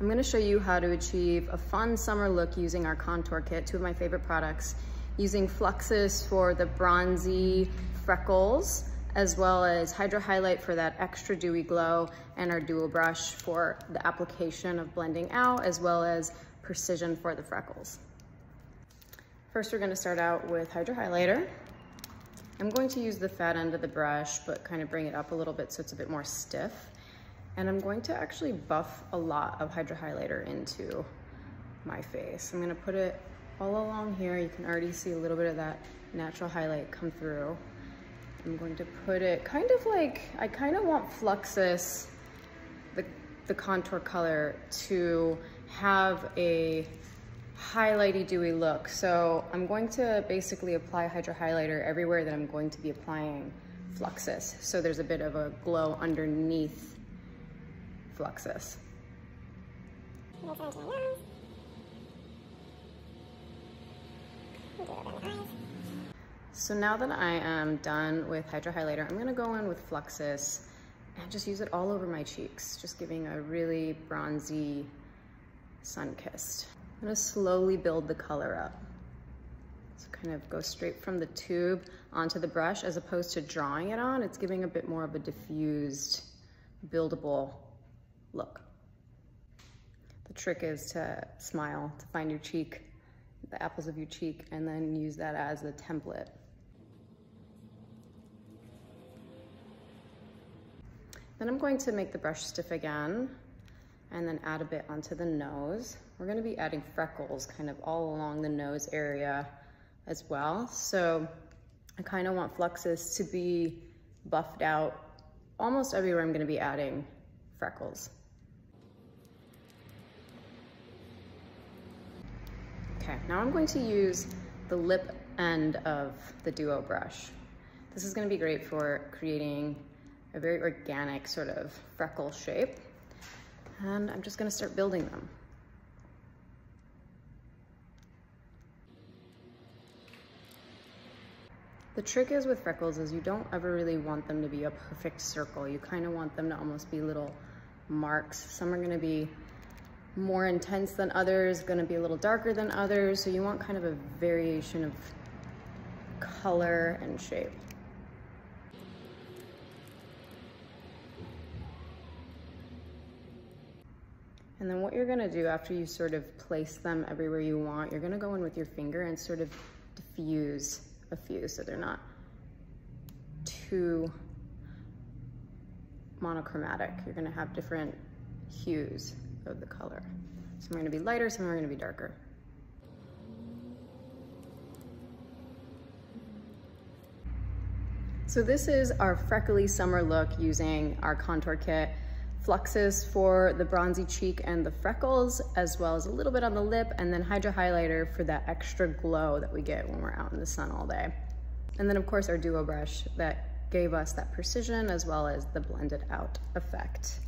I'm gonna show you how to achieve a fun summer look using our contour kit, two of my favorite products, using Fluxus for the bronzy freckles, as well as Hydro Highlight for that extra dewy glow, and our Duo Brush for the application of blending out, as well as precision for the freckles. First, we're gonna start out with Hydro Highlighter. I'm going to use the fat end of the brush, but kind of bring it up a little bit so it's a bit more stiff. And I'm going to actually buff a lot of Hydro Highlighter into my face. I'm gonna put it all along here. You can already see a little bit of that natural highlight come through. I'm going to put it kind of like, I kind of want Fluxus, the contour color, to have a highlighty, dewy look. So I'm going to basically apply Hydro Highlighter everywhere that I'm going to be applying Fluxus. So there's a bit of a glow underneath Fluxus. So now that I am done with Hydro Highlighter, I'm gonna go in with Fluxus and just use it all over my cheeks, just giving a really bronzy, sun-kissed. I'm gonna slowly build the color up. So kind of go straight from the tube onto the brush as opposed to drawing it on. It's giving a bit more of a diffused, buildable look. The trick is to smile, to find your cheek, the apples of your cheek, and then use that as the template. Then I'm going to make the brush stiff again and then add a bit onto the nose. We're gonna be adding freckles kind of all along the nose area as well. So I kind of want Fluxus to be buffed out almost everywhere I'm gonna be adding freckles. Okay, now I'm going to use the lip end of the Duo brush. This is gonna be great for creating a very organic sort of freckle shape. And I'm just gonna start building them. The trick is with freckles is you don't ever really want them to be a perfect circle. You kind of want them to almost be little marks. Some are gonna be more intense than others, gonna be a little darker than others. So you want kind of a variation of color and shape. And then what you're gonna do after you sort of place them everywhere you want, you're gonna go in with your finger and sort of diffuse a few so they're not too monochromatic. You're gonna have different hues of the color. Some are gonna be lighter, some are gonna be darker. So this is our freckly summer look using our contour kit. Fluxus for the bronzy cheek and the freckles, as well as a little bit on the lip, and then Hydro Highlighter for that extra glow that we get when we're out in the sun all day. And then of course our Duo brush that gave us that precision as well as the blended out effect.